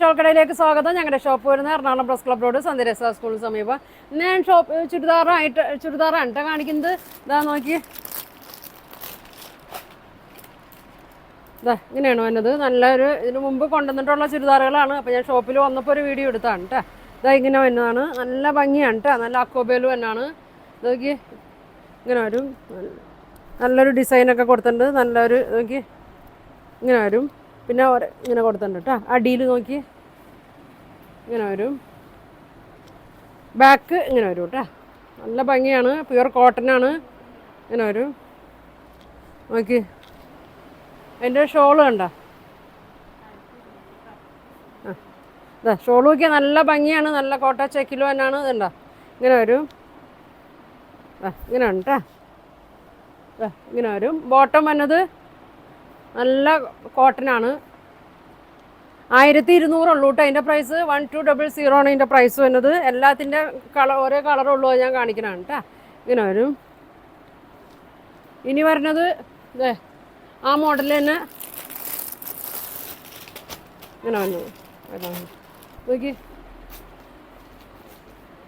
ഷോൾക്കടയിലേക്ക് സ്വാഗതം. ഞങ്ങളുടെ ഷോപ്പ് വരുന്നത് എറണാകുളം പ്രസ് ക്ലബ് റോഡ് സന്ധ്യരസ സ്കൂളിന് സമീപം. ഞാൻ ചുരിദാറാണ് കേട്ടോ കാണിക്കുന്നത്. ഇതാ നോക്കി, ഇതാ ഇങ്ങനെയാണ് വന്നത്. നല്ലൊരു ഇതിന് മുമ്പ് കൊണ്ടുവന്നിട്ടുള്ള ചുരിദാറുകളാണ്. അപ്പോൾ ഞാൻ ഷോപ്പിൽ വന്നപ്പോൾ ഒരു വീഡിയോ എടുത്താണ് കേട്ടോ. ഇതാ ഇങ്ങനെ വരുന്നതാണ്. നല്ല ഭംഗിയാണ് കേട്ടോ. നല്ല അക്കോബേലും തന്നെയാണ്. നോക്കി ഇങ്ങനെ വരും. നല്ലൊരു ഡിസൈനൊക്കെ കൊടുത്തിട്ടുണ്ട്. നല്ലൊരു നോക്കി ഇങ്ങനെ വരും. പിന്നെ ഇങ്ങനെ കൊടുത്തിട്ടുണ്ട് കേട്ടോ. അടിയിൽ നോക്കി ഇങ്ങനെ വരും. ബാക്ക് ഇങ്ങനെ വരും കേട്ടോ. നല്ല ഭംഗിയാണ്. പ്യുവർ കോട്ടനാണ്. ഇങ്ങനെ വരും. നോക്കി അതിൻ്റെ ഷോള് കണ്ടോ? ഇതാ ഷോള് നോക്കിയാൽ നല്ല ഭംഗിയാണ്. നല്ല കോട്ട ചെക്കിലോ തന്നെയാണ്. ഇതുണ്ടോ ഇങ്ങനെ വരും. ഇങ്ങനെ ഉണ്ട് കേട്ടോ. ഇങ്ങനെ വരും. ബോട്ടം വന്നത് നല്ല കോട്ടനാണ്. 1200 ഉള്ളൂ കേട്ടോ അതിൻ്റെ പ്രൈസ്. 1200 ആണ് ഇതിൻ്റെ പ്രൈസ് വരുന്നത്. എല്ലാത്തിൻ്റെ ഓരോ കളറുള്ളൂ ഞാൻ കാണിക്കണതാണ് കേട്ടോ. ഇങ്ങനെ വരും. ഇനി വരുന്നത് ഇതേ ആ മോഡൽ തന്നെ ഇങ്ങനെ വന്നു. നോക്കി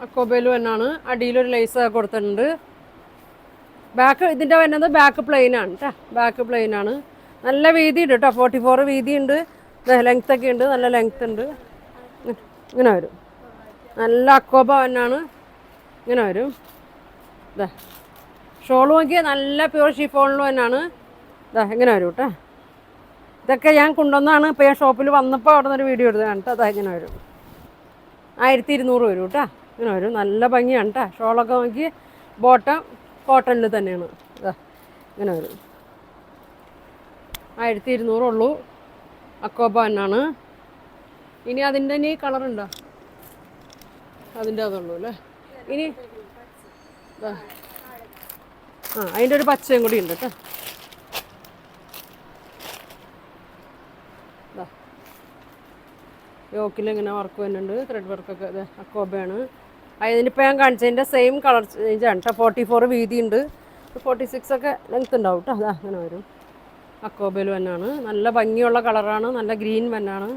അക്കോബേലും എന്നാണ്. അടിയിലൊരു ലേസ് കൊടുത്തിട്ടുണ്ട്. ബാക്ക് ഇതിൻ്റെ വരുന്നത് ബാക്ക് പ്ലെയിനാണ് കേട്ടോ. ബാക്ക് പ്ലെയിനാണ്. നല്ല വീതി ഉണ്ട് കേട്ടോ. 44 വീതി ഉണ്ട്. ലെങ്ത് ഒക്കെ ഉണ്ട്. നല്ല ലെങ്ത് ഉണ്ട്. ഇങ്ങനെ വരും. നല്ല അക്കോബ തന്നെയാണ്. ഇങ്ങനെ വരും. ഇതാ ഷോൾ നോക്കിയാൽ നല്ല പ്യൂർ ഷിഫോണിലും തന്നെയാണ്. ഇതാ ഇങ്ങനെ വരും കേട്ടോ. ഇതൊക്കെ ഞാൻ കൊണ്ടുവന്നാണ്. ഇപ്പോൾ ഞാൻ ഷോപ്പിൽ വന്നപ്പോൾ അവിടെ നിന്നൊരു വീഡിയോ എടുത്തതാണ് കേട്ടോ. അതാ ഇങ്ങനെ വരും. 1200 വരും കേട്ടോ. ഇങ്ങനെ വരും. നല്ല ഭംഗിയാണ് കേട്ടോ. ഷോളൊക്കെ നോക്കി ബോട്ടം കോട്ടണിൽ തന്നെയാണ്. ഇതാ ഇങ്ങനെ വരും. 1200 ഉള്ളൂ. അക്കോബ തന്നെയാണ്. ഇനി അതിൻ്റെ ഇനി കളറുണ്ടോ? അതിൻ്റെ അതുള്ളൂ അല്ലേ. ഇനി അതിൻ്റെ ഒരു പച്ചയും കൂടി ഉണ്ട് കേട്ടോ. യോക്കിലിങ്ങനെ വർക്ക് വരുന്നുണ്ട്. ത്രെഡ് വർക്കൊക്കെ ഇത് അക്കോബയാണ്. അതിനിപ്പോൾ ഞാൻ കാണിച്ചതിൻ്റെ സെയിം കളർ ചേഞ്ചാണ് കേട്ടോ. 44 വീതി ഉണ്ട്. 46 ഒക്കെ ലെങ്ത് ഉണ്ടാവും കേട്ടോ. അതാ അങ്ങനെ വരും. അക്കോബേലും തന്നെയാണ്. നല്ല ഭംഗിയുള്ള കളറാണ്. നല്ല ഗ്രീൻ തന്നെയാണ്.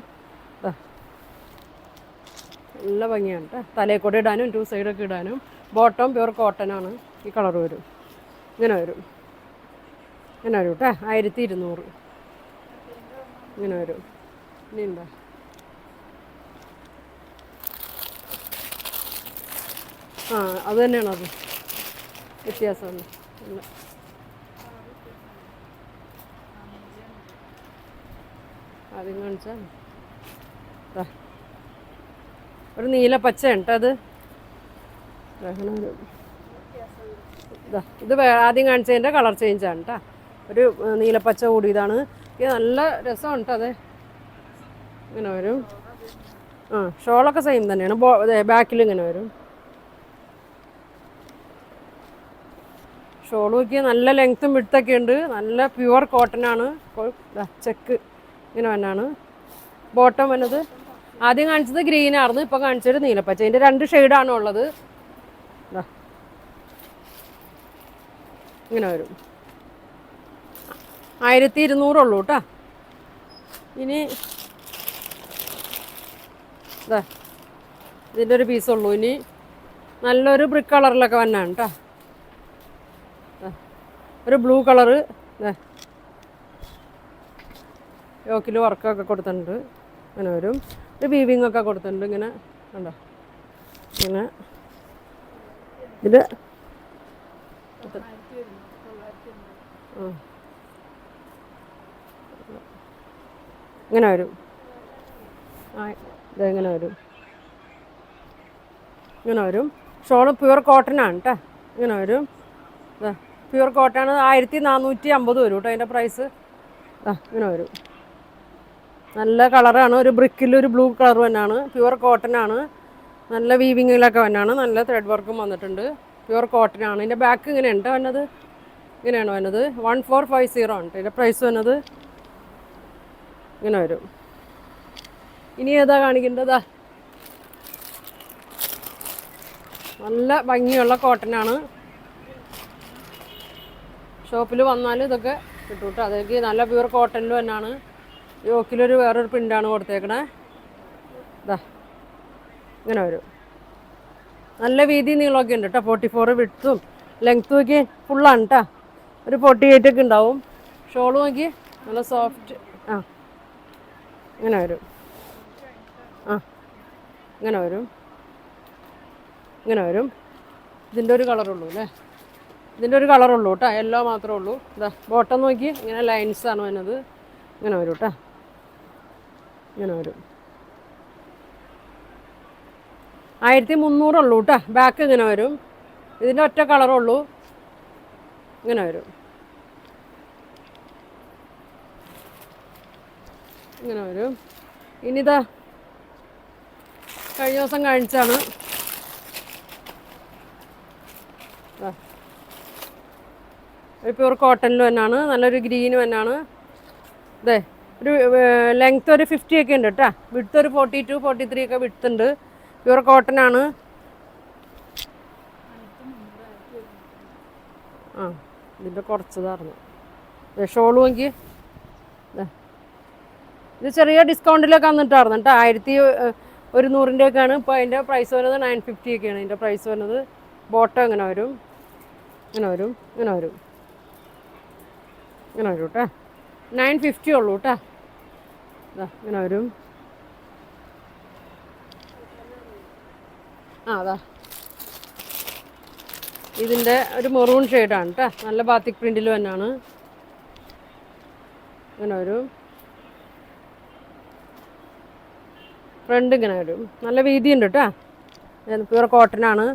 നല്ല ഭംഗിയാണ് കേട്ടോ. തലയിൽ കൂടെ ഇടാനും 2 സൈഡൊക്കെ ഇടാനും. ബോട്ടം പ്യുവർ കോട്ടനാണ്. ഈ കളർ വരും. ഇങ്ങനെ വരും. ഇങ്ങനെ വരും കേട്ടോ. 1200 ഇങ്ങനെ വരും. ഇനി ഉണ്ടോ? അത് തന്നെയാണ്. അത് വ്യത്യാസമാണ്. ആദ്യം കാണിച്ചാൽ ഒരു നീല പച്ചയാണ് കേട്ടോ. ഇത് ആദ്യം കാണിച്ചതിൻ്റെ കളർ ചേഞ്ചാണ് കേട്ടോ. ഒരു നീലപ്പച്ച കൂടിയതാണ്. ഇത് നല്ല രസമാണ് കേട്ടോ. അതെ ഇങ്ങനെ വരും. ഷോളൊക്കെ സെയിം തന്നെയാണ്. ബാക്കിൽ ഇങ്ങനെ വരും. ഷോൾ നോക്കിയാൽ നല്ല ലെങ്ത്തും വിഡ്ത്തൊക്കെ ഉണ്ട്. നല്ല പ്യുവർ കോട്ടനാണ്. ചെക്ക് ഇങ്ങനെ തന്നെയാണ്. ബോട്ടം വന്നത് ആദ്യം കാണിച്ചത് ഗ്രീൻ ആയിരുന്നു. ഇപ്പോൾ കാണിച്ചത് നീലപ്പച്ച. ഇതിൻ്റെ 2 ഷെയ്ഡാണ് ഉള്ളത്. ഇങ്ങനെ വരും. 1200 ഉള്ളൂ കേട്ടോ. ഇനി ഇതിൻ്റെ ഒരു പീസുള്ളൂ. ഇനി നല്ലൊരു ബ്രിക്ക് കളറിലൊക്കെ വന്നാണ് കേട്ടോ. ഒരു ബ്ലൂ കളറ്. യോക്കിൽ വർക്കൊക്കെ കൊടുത്തിട്ടുണ്ട്. ഇങ്ങനെ വരും. ഒരു വീവിങ് ഒക്കെ കൊടുത്തിട്ടുണ്ട്. ഇങ്ങനെ കണ്ടോ. ഇങ്ങനെ ഇത് ഇങ്ങനെ വരും. ഇതെങ്ങനെ വരും. ഇങ്ങനെ വരും. ഷോള് പ്യുവർ കോട്ടനാണ് കേട്ടോ. ഇങ്ങനെ വരും. പ്യുവർ കോട്ടനാണ്. 1450 വരും കേട്ടോ അതിൻ്റെ പ്രൈസ്. ഇങ്ങനെ വരും. നല്ല കളറാണ്. ഒരു ബ്രിക്കിലൊരു ബ്ലൂ കളർ തന്നെയാണ്. പ്യുവർ കോട്ടനാണ്. നല്ല വീവിങ്ങിലൊക്കെ തന്നെയാണ്. നല്ല ത്രെഡ് വർക്കും വന്നിട്ടുണ്ട്. പ്യുവർ കോട്ടനാണ്. ഇതിൻ്റെ ബാക്ക് ഇങ്ങനെയുണ്ട് വന്നത്. ഇങ്ങനെയാണ് വന്നത്. 1450 ആണ് ഇതിൻ്റെ പ്രൈസ് വന്നത്. ഇങ്ങനെ വരും. ഇനി ഏതാ കാണിക്കേണ്ടതാ? നല്ല ഭംഗിയുള്ള കോട്ടനാണ്. ഷോപ്പിൽ വന്നാൽ ഇതൊക്കെ കിട്ടും കേട്ടോ. അതൊക്കെ നല്ല പ്യുവർ കോട്ടനിലും തന്നെയാണ്. യോക്കിലൊരു വേറൊരു പ്രിൻ്റാണ് കൊടുത്തേക്കണേ. ഇതാ ഇങ്ങനെ വരും. നല്ല വീതി നീളമൊക്കെ ഉണ്ട് കേട്ടോ. 44 വിഡ്ത്തും ലെങ്ത്തും ഒക്കെ ഫുള്ളാണ് കേട്ടോ. ഒരു 48 ഒക്കെ ഉണ്ടാവും. ഷോൾ നോക്കി നല്ല സോഫ്റ്റ്. ആ ഇങ്ങനെ വരും. ആ ഇങ്ങനെ വരും, ഇങ്ങനെ വരും. ഇതിൻ്റെ ഒരു കളറുള്ളൂ അല്ലേ, ഇതിൻ്റെ ഒരു കളറുള്ളൂ കേട്ടോ, യെല്ലോ മാത്രമേ ഉള്ളൂ. ഇതാ ബോട്ടം നോക്കി ഇങ്ങനെ ലൈൻസാണ് വരുന്നത്. ഇങ്ങനെ വരും കേട്ടോ, ഇങ്ങനെ വരും. 1300 ഉള്ളൂ കേട്ടോ. ബാക്ക് ഇങ്ങനെ വരും. ഇതിൻ്റെ ഒറ്റ കളറുള്ളൂ, ഇങ്ങനെ വരും, ഇങ്ങനെ വരും. ഇനിതാ കഴിഞ്ഞ ദിവസം കാണിച്ചാണ്. ഒരു പ്യൂർ കോട്ടണിൽ തന്നെയാണ്, നല്ലൊരു ഗ്രീനും തന്നെയാണ്. അതെ, ഒരു ലെങ്ത്ത് ഒരു 50 ഒക്കെ ഉണ്ട് കേട്ടോ. വിഡ്ത്ത് ഒരു 42, 43 ഒക്കെ വിഡ്ത്ത് ഉണ്ട്. പ്യൂർ കോട്ടൺ ആണ്. ആ ഇതിൻ്റെ കുറച്ചതായിരുന്നു. ഷോള് നോക്കി, ഇത് ചെറിയ ഡിസ്കൗണ്ടിലൊക്കെ വന്നിട്ടായിരുന്നു കേട്ടോ. 1100 ഒക്കെയാണ് ഇപ്പോൾ. അതിൻ്റെ പ്രൈസ് വരുന്നത് 950 ഒക്കെയാണ് ഇതിൻ്റെ പ്രൈസ് വരുന്നത്. ബോട്ടം ഇങ്ങനെ വരും, ഇങ്ങനെ വരും, ഇങ്ങനെ വരും, ഇങ്ങനെ വരും കേട്ടോ. 950 ഉള്ളൂ കേട്ടോ. ഇങ്ങനെ വരും. ആ അതാ ഇതിൻ്റെ ഒരു മെറൂൺ ഷെയ്ഡാണ് കേട്ടോ. നല്ല ബാത്തിക് പ്രിൻറ്റിൽ തന്നെയാണ്. ഇങ്ങനെ വരും. ഫ്രണ്ട് ഇങ്ങനെ വരും. നല്ല വീതിയുണ്ട് കേട്ടോ. പ്യൂർ കോട്ടനാണ്.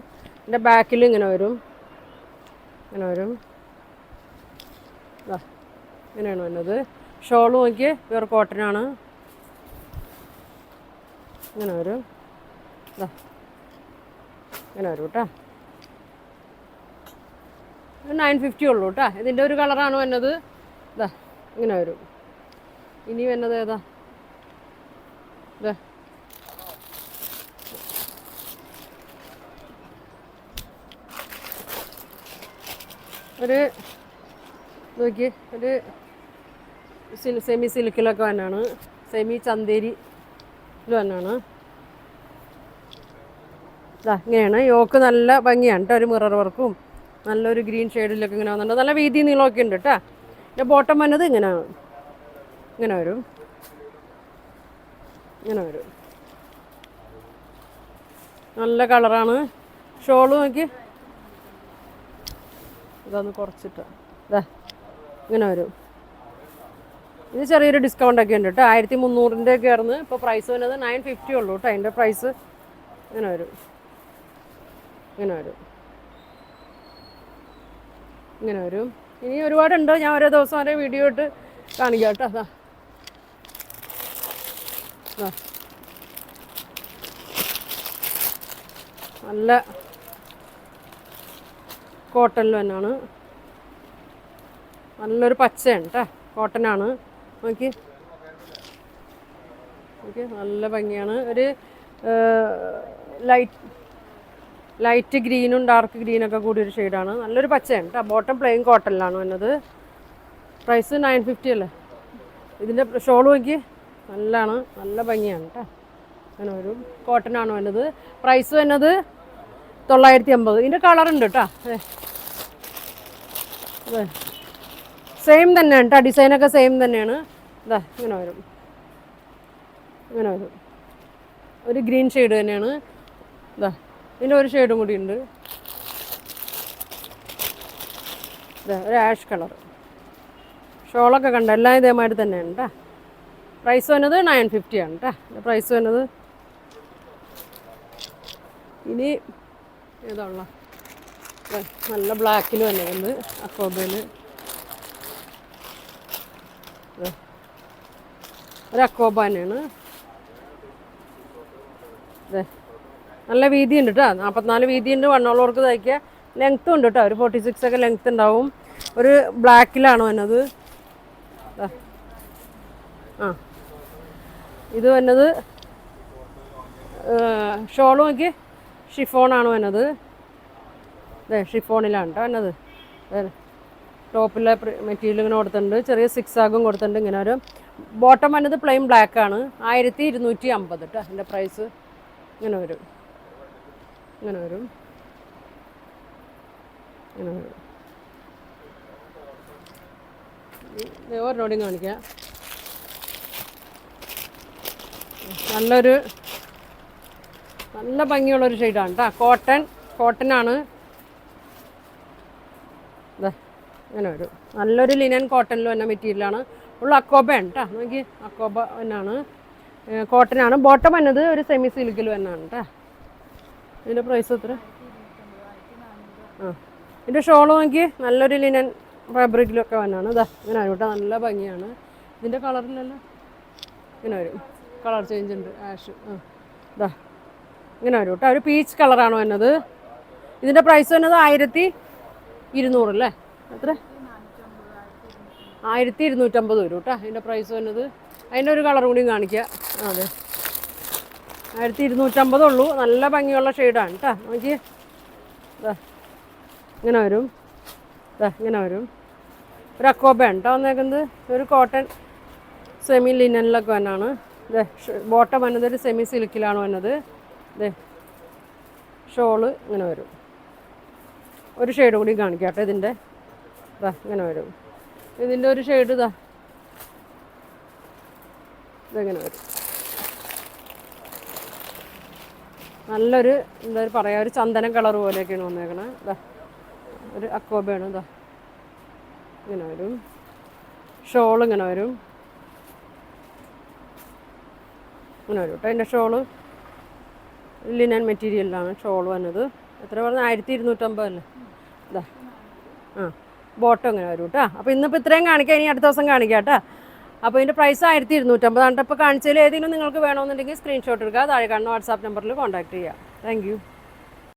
എൻ്റെ ബാക്കിൽ ഇങ്ങനെ വരും, ഇങ്ങനെ വരും. ഇങ്ങനെയാണ് വരുന്നത്. ഷോൾ നോക്കി പ്യൂർ കോട്ടനാണ്. ഇങ്ങനെ വരും. ഇങ്ങനെ വരും കേട്ടോ. 950 ഉള്ളൂ കേട്ടോ. ഇതിൻ്റെ ഒരു കളറാണ് വരുന്നത്. ഇതാ ഇങ്ങനെ വരും. ഇനി വരുന്നത് ഏതാ? ഇതാ ഒരു നോക്കി, ഒരു സെമി സിൽക്കിലൊക്കെ തന്നെയാണ്, സെമി ചന്തേരി തന്നെയാണ്. ഇങ്ങനെയാണ്. യോക്ക് നല്ല ഭംഗിയാണ് കേട്ടോ. ഒരു മിറർ വർക്കും നല്ലൊരു ഗ്രീൻ ഷെയ്ഡിലൊക്കെ ഇങ്ങനെ വന്നിട്ടുണ്ട്. നല്ല വീതി നീളമൊക്കെ ഉണ്ട് കേട്ടോ. പിന്നെ ബോട്ടം വന്നത് ഇങ്ങനെയാണ്, ഇങ്ങനെ വരും, ഇങ്ങനെ വരും. നല്ല കളറാണ്. ഷോള് നോക്കി, ഇതൊന്ന് കുറച്ചിട്ട് ഇതാ ഇങ്ങനെ വരും. ഇത് ചെറിയൊരു ഡിസ്കൗണ്ടൊക്കെ ഉണ്ട് കേട്ടോ. 1300 ഒക്കെ ആയിരുന്നു. ഇപ്പോൾ പ്രൈസ് വരുന്നത് 950 ഉള്ളൂ കേട്ടോ. അതിൻ്റെ പ്രൈസ് ഇങ്ങനെ വരും, ഇങ്ങനെ വരും, ഇങ്ങനെ വരും. ഇനി ഒരുപാടുണ്ട്. ഞാൻ ഓരോ ദിവസം ഓരോ വീഡിയോ ഇട്ട് കാണിക്കാം കേട്ടോ. അതാ നല്ല കോട്ടണിൽ തന്നെയാണ്. നല്ലൊരു പച്ചയാണ് കേട്ടോ. കോട്ടനാണ്. നോക്കി ഓക്കെ, നല്ല ഭംഗിയാണ്. ഒരു ലൈറ്റ് ഗ്രീനും ഡാർക്ക് ഗ്രീനൊക്കെ കൂടി ഒരു ഷെയ്ഡാണ്. നല്ലൊരു പച്ചയാണ് കേട്ടോ. ബോട്ടം പ്ലെയിൻ കോട്ടണിലാണ് വന്നത്. പ്രൈസ് 950 അല്ലേ. ഇതിൻ്റെ ഷോൾ നോക്കി, നല്ലതാണ്, നല്ല ഭംഗിയാണ് കേട്ടോ. അങ്ങനെ വരും. കോട്ടനാണ് വന്നത്. പ്രൈസ് വരുന്നത് 950. ഇതിൻ്റെ കളറുണ്ട് കേട്ടോ. അതെ, സെയിം തന്നെയാണ് കേട്ടോ. ഡിസൈനൊക്കെ സെയിം തന്നെയാണ്. ഇതാ ഇങ്ങനെ വരും, ഇങ്ങനെ വരും. ഒരു ഗ്രീൻ ഷെയ്ഡ് തന്നെയാണ്. ഇതാ ഇതിൻ്റെ ഒരു ഷെയ്ഡും കൂടി ഉണ്ട്. ഇതാ ഒരു ആഷ് കളർ. ഷോളൊക്കെ കണ്ട എല്ലാം ഇതേമാതിരി തന്നെയാണ് കേട്ടോ. പ്രൈസ് വന്നത് 950 ആണ് കേട്ടോ. പ്രൈസ് വന്നത്. ഇനി ഏതാണല്ലോ നല്ല ബ്ലാക്കിൽ വന്നിട്ടുണ്ട്. അക്കോബയിൽ ഒരു അക്കോബ തന്നെയാണ്. അതെ, നല്ല വീതിയുണ്ട് കേട്ടോ. 44 വീതിയുണ്ട്. വണ്ണമുള്ളവർക്ക് തയ്ക്കുക. ലെങ്ത്തും ഉണ്ട് കേട്ടോ. ഒരു 46 ഒക്കെ ലെങ്ത്ത് ഉണ്ടാവും. ഒരു ബ്ലാക്കിലാണ് വന്നത്. ആ ഇത് വന്നത് ഷോൾ നോക്കി ഷിഫോണാണ് വന്നത്. അതെ, ഷിഫോണിലാണ് കേട്ടോ വന്നത്. ടോപ്പിലെ മെറ്റീരിയൽ ഇങ്ങനെ കൊടുത്തിട്ടുണ്ട്. ചെറിയ സിക്സ് ആഗും കൊടുത്തിട്ടുണ്ട്. ഇങ്ങനെ ഒരു ബോട്ടം വന്നത് പ്ലെയിൻ ബ്ലാക്ക് ആണ് 1250 കേട്ടോ. അതിൻ്റെ പ്രൈസ് ഇങ്ങനെ വരും, ഇങ്ങനെ വരും, ഇങ്ങനെ വരും. ഒരെണ്ണോടെയും കാണിക്കാം. നല്ല ഭംഗിയുള്ളൊരു ഷെയ്ഡാണ് കേട്ടോ. കോട്ടനാണ്. ഇങ്ങനെ വരും. നല്ലൊരു ലിനൻ കോട്ടണിൽ വന്ന മെറ്റീരിയലാണ്. ഉള്ള അക്കോബയാണ് കേട്ടോ. നോക്കി അക്കോബ എന്നാണ്, കോട്ടനാണ്. ബോട്ടം വന്നത് ഒരു സെമി സിൽക്കിൽ വന്നാണ് കേട്ടോ. ഇതിൻ്റെ പ്രൈസ് എത്ര? ഇതിൻ്റെ ഷോൾ നോക്കി നല്ലൊരു ലിനൻ ഫാബ്രിക്കിലൊക്കെ വന്നാണ്. ഇങ്ങനെ വരും കേട്ടോ. നല്ല ഭംഗിയാണ്. ഇതിൻ്റെ കളറിലെല്ലാം ഇങ്ങനെ വരും, കളർ ചേഞ്ച് ഉണ്ട്. ആഷ് ഇങ്ങനെ വരും കേട്ടോ. ഒരു പീച്ച് കളറാണ് വന്നത്. ഇതിൻ്റെ പ്രൈസ് വന്നത് 1200 അല്ലേ? എത്ര? 1250 വരും കേട്ടോ ഇതിൻ്റെ പ്രൈസ് വന്നത്. അതിൻ്റെ ഒരു കളർ കൂടിയും കാണിക്കുക. അതെ, 1250 ഉള്ളൂ. നല്ല ഭംഗിയുള്ള ഷെയ്ഡാണ് കേട്ടോ. നോക്കി ഇങ്ങനെ വരും, ഇങ്ങനെ വരും. ഒരു അക്കോബയാണ് കേട്ടോ വന്നേക്കുന്നത്. ഒരു കോട്ടൺ സെമി ലിനനിലൊക്കെ വന്നാണ്. ബോട്ടം വന്നത് ഒരു സെമി സിൽക്കിലാണ് വന്നത്. ഷോള് ഇങ്ങനെ വരും. ഒരു ഷെയ്ഡ് കൂടി കാണിക്കാം കേട്ടോ ഇതിൻ്റെ. ഇങ്ങനെ വരും. ഇതിൻ്റെ ഒരു ഷെയ്ഡ് ഇതെങ്ങനെ വരും. നല്ലൊരു എന്താ പറയുക, ഒരു ചന്ദനം കളർ പോലെയൊക്കെയാണ് വന്നേക്കണത്. ഒരു അക്കോബയാണ്. ഇങ്ങനെ വരും. ഷോൾ ഇങ്ങനെ വരും, ഇങ്ങനെ വരും കേട്ടോ. അതിൻ്റെ ഷോള് ലിനൻ മെറ്റീരിയലിലാണ് ഷോൾ വന്നത്. എത്ര പറഞ്ഞാൽ 1250 അല്ലേ? ബോട്ടം ഇങ്ങനെ വരും കേട്ടോ. അപ്പോൾ ഇന്നിപ്പോൾ ഇത്രയും കാണിക്കാം, ഇനി അടുത്ത ദിവസം കാണിക്കാം കേട്ടോ. അപ്പോൾ ഇതിൻ്റെ പ്രൈസ് 1250 ആണ്. ഇപ്പോൾ കാണിച്ചതിൽ ഏതെങ്കിലും നിങ്ങൾക്ക് വേണമെന്നുണ്ടെങ്കിൽ സ്ക്രീൻഷോട്ട് എടുക്കുക. താഴെ കാണുന്ന വാട്സാപ്പ് നമ്പറിൽ കോൺടാക്ട് ചെയ്യുക. Thank you.